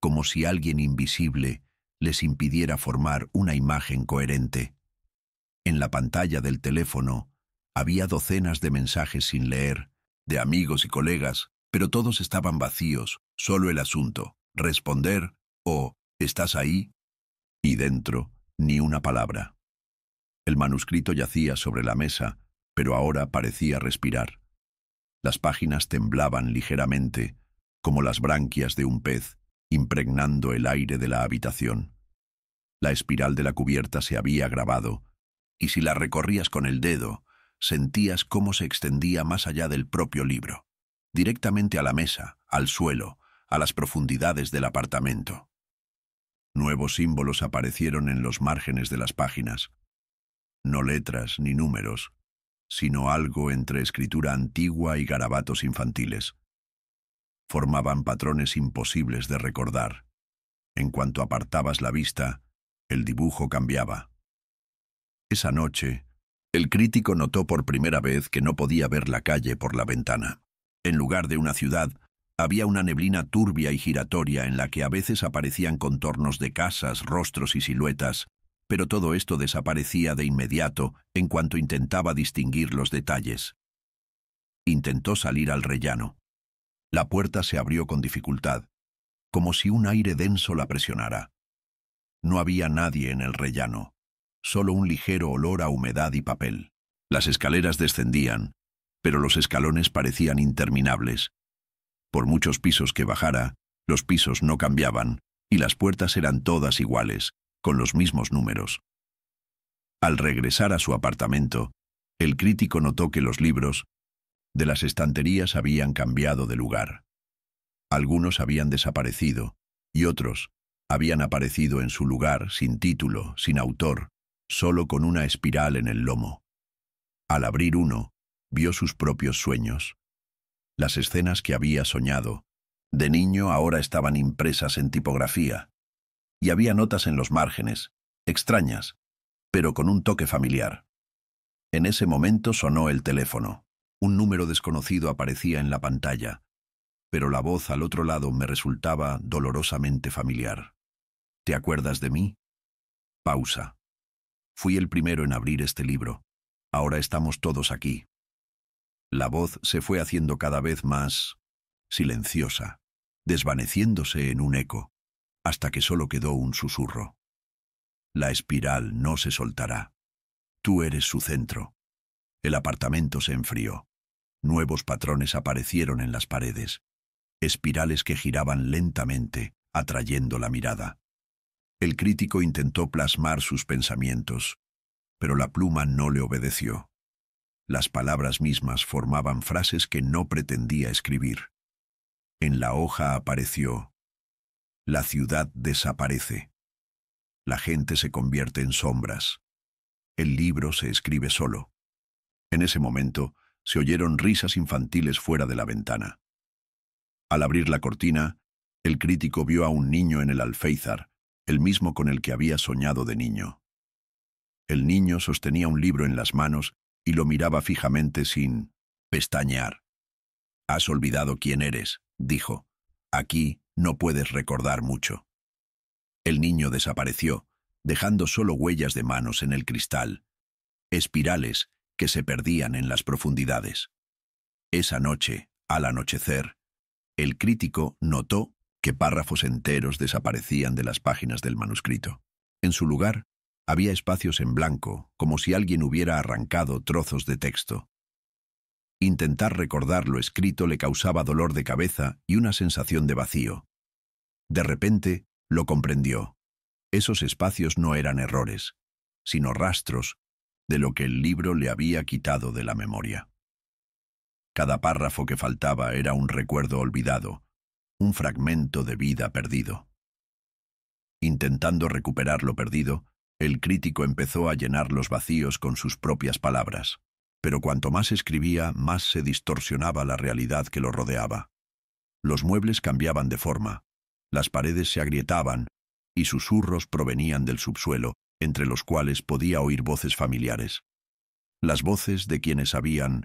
como si alguien invisible les impidiera formar una imagen coherente. En la pantalla del teléfono había docenas de mensajes sin leer, de amigos y colegas, pero todos estaban vacíos, solo el asunto, responder o ¿estás ahí? Y dentro, ni una palabra. El manuscrito yacía sobre la mesa, pero ahora parecía respirar. Las páginas temblaban ligeramente, como las branquias de un pez, impregnando el aire de la habitación. La espiral de la cubierta se había grabado, y si la recorrías con el dedo, sentías cómo se extendía más allá del propio libro, directamente a la mesa, al suelo, a las profundidades del apartamento. Nuevos símbolos aparecieron en los márgenes de las páginas. No letras ni números, sino algo entre escritura antigua y garabatos infantiles. Formaban patrones imposibles de recordar. En cuanto apartabas la vista, el dibujo cambiaba. Esa noche, el crítico notó por primera vez que no podía ver la calle por la ventana. En lugar de una ciudad, había una neblina turbia y giratoria en la que a veces aparecían contornos de casas, rostros y siluetas, pero todo esto desaparecía de inmediato en cuanto intentaba distinguir los detalles. Intentó salir al rellano. La puerta se abrió con dificultad, como si un aire denso la presionara. No había nadie en el rellano, solo un ligero olor a humedad y papel. Las escaleras descendían, pero los escalones parecían interminables. Por muchos pisos que bajara, los pisos no cambiaban, y las puertas eran todas iguales, con los mismos números. Al regresar a su apartamento, el crítico notó que los libros de las estanterías habían cambiado de lugar. Algunos habían desaparecido, y otros habían aparecido en su lugar sin título, sin autor, solo con una espiral en el lomo. Al abrir uno, vio sus propios sueños. Las escenas que había soñado, de niño, ahora estaban impresas en tipografía. Y había notas en los márgenes, extrañas, pero con un toque familiar. En ese momento sonó el teléfono. Un número desconocido aparecía en la pantalla, pero la voz al otro lado me resultaba dolorosamente familiar. ¿Te acuerdas de mí? Pausa. Fui el primero en abrir este libro. Ahora estamos todos aquí. La voz se fue haciendo cada vez más silenciosa, desvaneciéndose en un eco, hasta que solo quedó un susurro. La espiral no se soltará. Tú eres su centro. El apartamento se enfrió. Nuevos patrones aparecieron en las paredes. Espirales que giraban lentamente, atrayendo la mirada. El crítico intentó plasmar sus pensamientos, pero la pluma no le obedeció. Las palabras mismas formaban frases que no pretendía escribir. En la hoja apareció: la ciudad desaparece. La gente se convierte en sombras. El libro se escribe solo. En ese momento, se oyeron risas infantiles fuera de la ventana. Al abrir la cortina, el crítico vio a un niño en el alféizar, el mismo con el que había soñado de niño. El niño sostenía un libro en las manos y lo miraba fijamente sin pestañear. «Has olvidado quién eres», dijo. «Aquí no puedes recordar mucho». El niño desapareció, dejando solo huellas de manos en el cristal, espirales que se perdían en las profundidades. Esa noche, al anochecer, el crítico notó que párrafos enteros desaparecían de las páginas del manuscrito. En su lugar, Había espacios en blanco, como si alguien hubiera arrancado trozos de texto. Intentar recordar lo escrito le causaba dolor de cabeza y una sensación de vacío. De repente, lo comprendió. Esos espacios no eran errores, sino rastros de lo que el libro le había quitado de la memoria. Cada párrafo que faltaba era un recuerdo olvidado, un fragmento de vida perdido. Intentando recuperar lo perdido, el crítico empezó a llenar los vacíos con sus propias palabras. Pero cuanto más escribía, más se distorsionaba la realidad que lo rodeaba. Los muebles cambiaban de forma, las paredes se agrietaban y susurros provenían del subsuelo, entre los cuales podía oír voces familiares. Las voces de quienes habían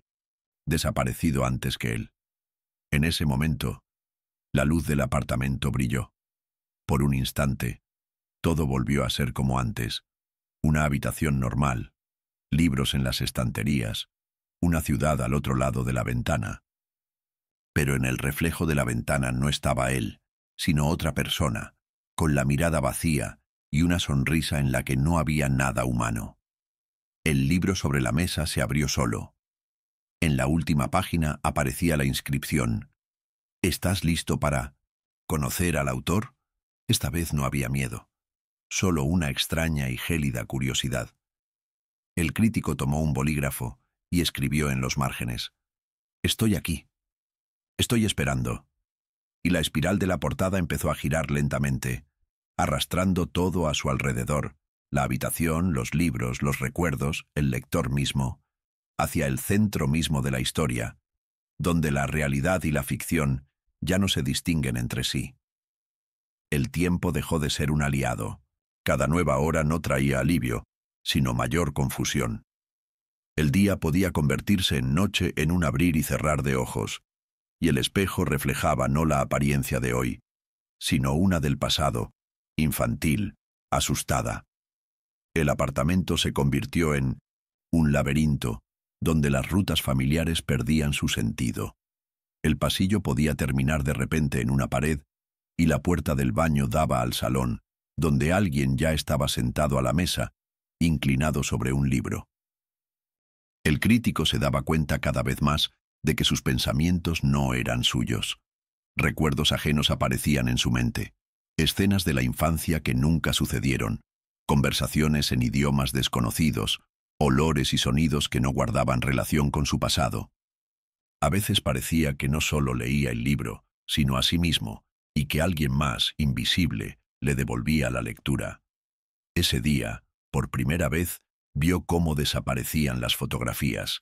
desaparecido antes que él. En ese momento, la luz del apartamento brilló. Por un instante, todo volvió a ser como antes. Una habitación normal, libros en las estanterías, una ciudad al otro lado de la ventana. Pero en el reflejo de la ventana no estaba él, sino otra persona, con la mirada vacía y una sonrisa en la que no había nada humano. El libro sobre la mesa se abrió solo. En la última página aparecía la inscripción: ¿Estás listo para conocer al autor? Esta vez no había miedo, solo una extraña y gélida curiosidad. El crítico tomó un bolígrafo y escribió en los márgenes: «Estoy aquí. Estoy esperando». Y la espiral de la portada empezó a girar lentamente, arrastrando todo a su alrededor, la habitación, los libros, los recuerdos, el lector mismo, hacia el centro mismo de la historia, donde la realidad y la ficción ya no se distinguen entre sí. El tiempo dejó de ser un aliado. Cada nueva hora no traía alivio, sino mayor confusión. El día podía convertirse en noche en un abrir y cerrar de ojos, y el espejo reflejaba no la apariencia de hoy, sino una del pasado, infantil, asustada. El apartamento se convirtió en un laberinto, donde las rutas familiares perdían su sentido. El pasillo podía terminar de repente en una pared, y la puerta del baño daba al salón, donde alguien ya estaba sentado a la mesa, inclinado sobre un libro. El crítico se daba cuenta cada vez más de que sus pensamientos no eran suyos. Recuerdos ajenos aparecían en su mente, escenas de la infancia que nunca sucedieron, conversaciones en idiomas desconocidos, olores y sonidos que no guardaban relación con su pasado. A veces parecía que no solo leía el libro, sino a sí mismo, y que alguien más, invisible, le devolvía la lectura. Ese día, por primera vez, vio cómo desaparecían las fotografías.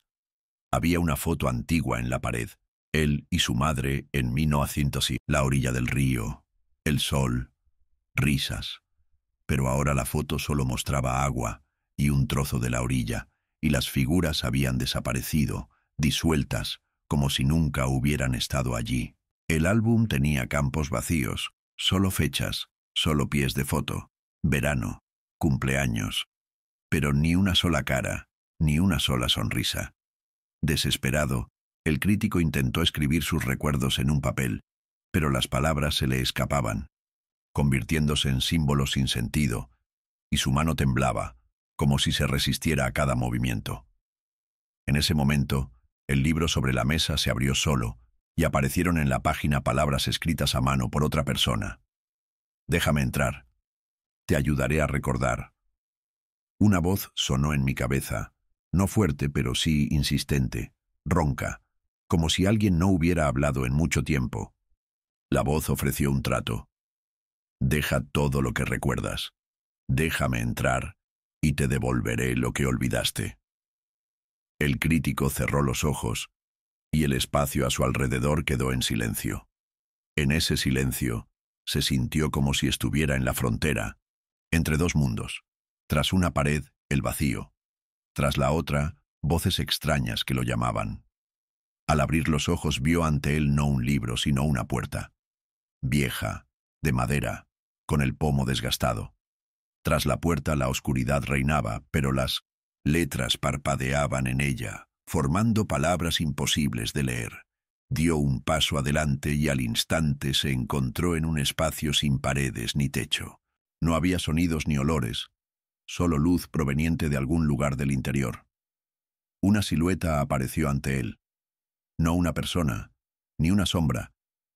Había una foto antigua en la pared, él y su madre en 1900, la orilla del río, el sol, risas. Pero ahora la foto solo mostraba agua y un trozo de la orilla, y las figuras habían desaparecido, disueltas, como si nunca hubieran estado allí. El álbum tenía campos vacíos, solo fechas, solo pies de foto, verano, cumpleaños, pero ni una sola cara, ni una sola sonrisa. Desesperado, el crítico intentó escribir sus recuerdos en un papel, pero las palabras se le escapaban, convirtiéndose en símbolos sin sentido, y su mano temblaba, como si se resistiera a cada movimiento. En ese momento, el libro sobre la mesa se abrió solo, y aparecieron en la página palabras escritas a mano por otra persona. «Déjame entrar. Te ayudaré a recordar». Una voz sonó en mi cabeza, no fuerte pero sí insistente, ronca, como si alguien no hubiera hablado en mucho tiempo. La voz ofreció un trato. «Deja todo lo que recuerdas. Déjame entrar y te devolveré lo que olvidaste». El crítico cerró los ojos y el espacio a su alrededor quedó en silencio. En ese silencio, se sintió como si estuviera en la frontera, entre dos mundos. Tras una pared, el vacío. Tras la otra, voces extrañas que lo llamaban. Al abrir los ojos vio ante él no un libro, sino una puerta. Vieja, de madera, con el pomo desgastado. Tras la puerta la oscuridad reinaba, pero las letras parpadeaban en ella, formando palabras imposibles de leer. Dio un paso adelante y al instante se encontró en un espacio sin paredes ni techo. No había sonidos ni olores, solo luz proveniente de algún lugar del interior. Una silueta apareció ante él. No una persona, ni una sombra,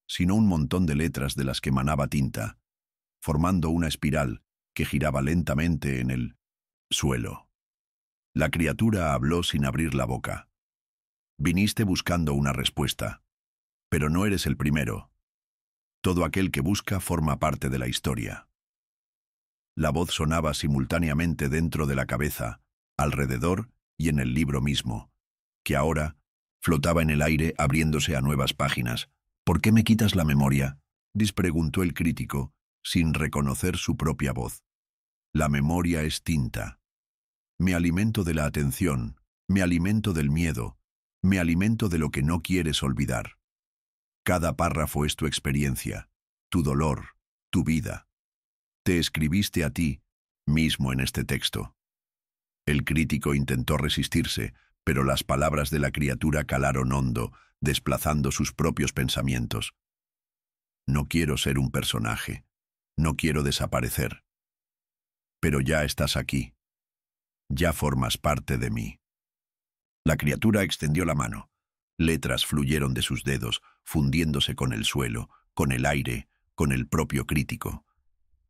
sino un montón de letras de las que manaba tinta, formando una espiral que giraba lentamente en el suelo. La criatura habló sin abrir la boca. Viniste buscando una respuesta, pero no eres el primero. Todo aquel que busca forma parte de la historia. La voz sonaba simultáneamente dentro de la cabeza, alrededor y en el libro mismo, que ahora flotaba en el aire abriéndose a nuevas páginas. ¿Por qué me quitas la memoria?, preguntó el crítico, sin reconocer su propia voz. La memoria es tinta. Me alimento de la atención, me alimento del miedo, me alimento de lo que no quieres olvidar. Cada párrafo es tu experiencia, tu dolor, tu vida. Te escribiste a ti mismo en este texto. El crítico intentó resistirse, pero las palabras de la criatura calaron hondo, desplazando sus propios pensamientos. No quiero ser un personaje, no quiero desaparecer. Pero ya estás aquí. Ya formas parte de mí. La criatura extendió la mano. Letras fluyeron de sus dedos, fundiéndose con el suelo, con el aire, con el propio crítico.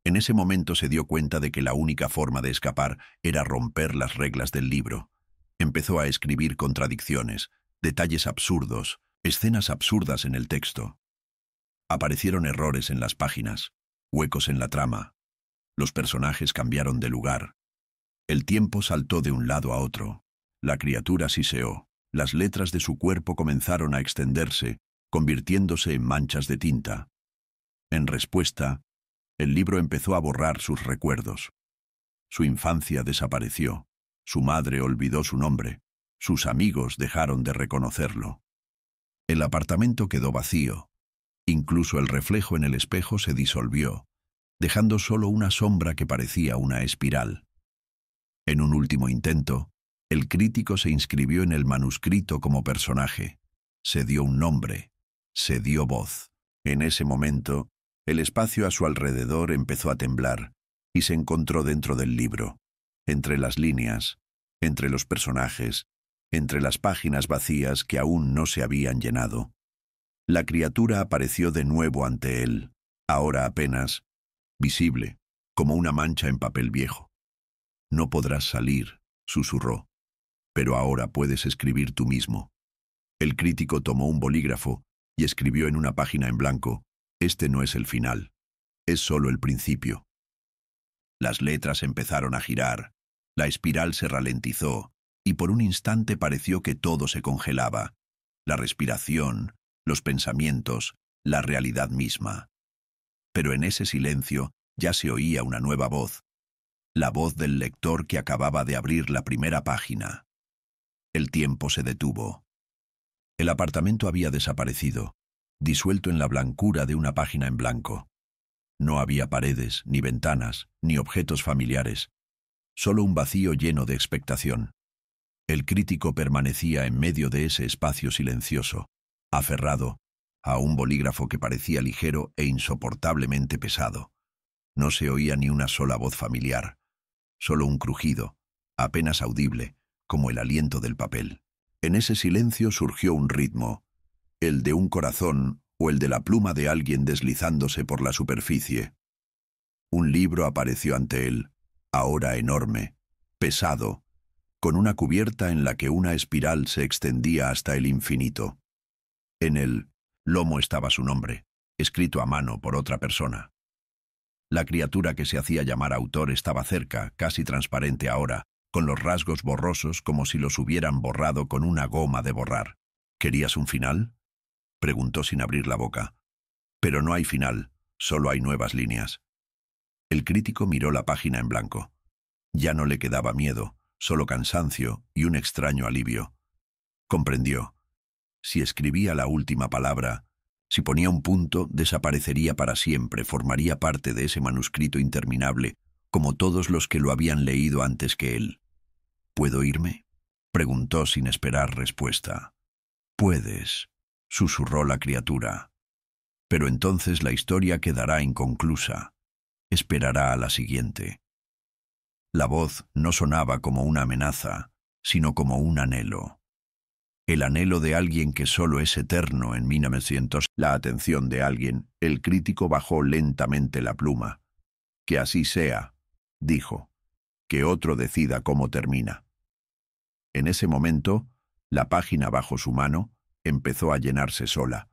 En ese momento se dio cuenta de que la única forma de escapar era romper las reglas del libro. Empezó a escribir contradicciones, detalles absurdos, escenas absurdas en el texto. Aparecieron errores en las páginas, huecos en la trama. Los personajes cambiaron de lugar. El tiempo saltó de un lado a otro. La criatura siseó. Las letras de su cuerpo comenzaron a extenderse, convirtiéndose en manchas de tinta. En respuesta, el libro empezó a borrar sus recuerdos. Su infancia desapareció. Su madre olvidó su nombre. Sus amigos dejaron de reconocerlo. El apartamento quedó vacío. Incluso el reflejo en el espejo se disolvió, dejando solo una sombra que parecía una espiral. En un último intento, el crítico se inscribió en el manuscrito como personaje. Se dio un nombre, se dio voz. En ese momento, el espacio a su alrededor empezó a temblar y se encontró dentro del libro, entre las líneas, entre los personajes, entre las páginas vacías que aún no se habían llenado. La criatura apareció de nuevo ante él, ahora apenas visible, como una mancha en papel viejo. No podrás salir, susurró, pero ahora puedes escribir tú mismo. El crítico tomó un bolígrafo y escribió en una página en blanco: este no es el final, es solo el principio. Las letras empezaron a girar, la espiral se ralentizó, y por un instante pareció que todo se congelaba, la respiración, los pensamientos, la realidad misma. Pero en ese silencio ya se oía una nueva voz, la voz del lector que acababa de abrir la primera página. El tiempo se detuvo. El apartamento había desaparecido, disuelto en la blancura de una página en blanco. No había paredes, ni ventanas, ni objetos familiares, solo un vacío lleno de expectación. El crítico permanecía en medio de ese espacio silencioso, aferrado a un bolígrafo que parecía ligero e insoportablemente pesado. No se oía ni una sola voz familiar, solo un crujido, apenas audible, como el aliento del papel. En ese silencio surgió un ritmo, el de un corazón o el de la pluma de alguien deslizándose por la superficie. Un libro apareció ante él, ahora enorme, pesado, con una cubierta en la que una espiral se extendía hasta el infinito. En el lomo estaba su nombre, escrito a mano por otra persona. La criatura que se hacía llamar autor estaba cerca, casi transparente ahora, con los rasgos borrosos como si los hubieran borrado con una goma de borrar. ¿Querías un final?, preguntó sin abrir la boca. Pero no hay final, solo hay nuevas líneas. El crítico miró la página en blanco. Ya no le quedaba miedo, solo cansancio y un extraño alivio. Comprendió. Si escribía la última palabra, si ponía un punto, desaparecería para siempre, formaría parte de ese manuscrito interminable, como todos los que lo habían leído antes que él. ¿Puedo irme?, preguntó sin esperar respuesta. Puedes, susurró la criatura. Pero entonces la historia quedará inconclusa. Esperará a la siguiente. La voz no sonaba como una amenaza, sino como un anhelo. El anhelo de alguien que solo es eterno en 1900. La atención de alguien, el crítico bajó lentamente la pluma. Que así sea, dijo. Que otro decida cómo termina. En ese momento, la página bajo su mano empezó a llenarse sola.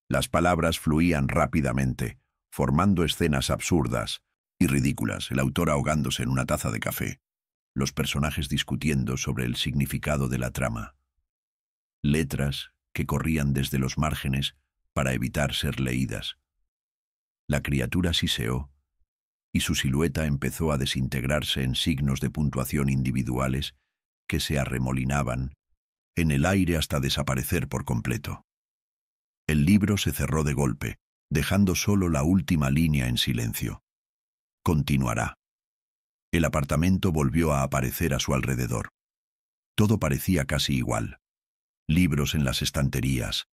Las palabras fluían rápidamente, formando escenas absurdas y ridículas, el autor ahogándose en una taza de café, los personajes discutiendo sobre el significado de la trama. Letras que corrían desde los márgenes para evitar ser leídas. La criatura siseó, y su silueta empezó a desintegrarse en signos de puntuación individuales que se arremolinaban en el aire hasta desaparecer por completo. El libro se cerró de golpe, dejando solo la última línea en silencio. Continuará. El apartamento volvió a aparecer a su alrededor. Todo parecía casi igual. Libros en las estanterías,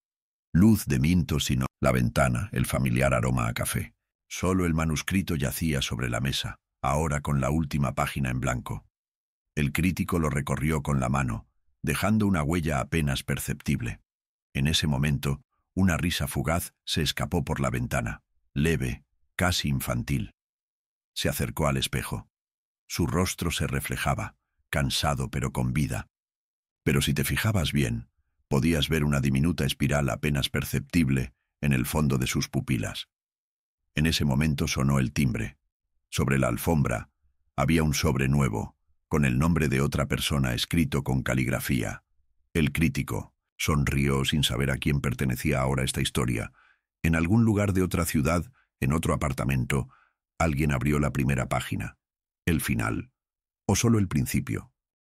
luz de mintos y no la ventana, el familiar aroma a café. Solo el manuscrito yacía sobre la mesa, ahora con la última página en blanco. El crítico lo recorrió con la mano, dejando una huella apenas perceptible. En ese momento, una risa fugaz se escapó por la ventana, leve, casi infantil. Se acercó al espejo. Su rostro se reflejaba, cansado pero con vida. Pero si te fijabas bien, podías ver una diminuta espiral apenas perceptible en el fondo de sus pupilas. En ese momento sonó el timbre. Sobre la alfombra había un sobre nuevo, con el nombre de otra persona escrito con caligrafía. El crítico sonrió sin saber a quién pertenecía ahora esta historia. En algún lugar de otra ciudad, en otro apartamento, alguien abrió la primera página. El final, o solo el principio.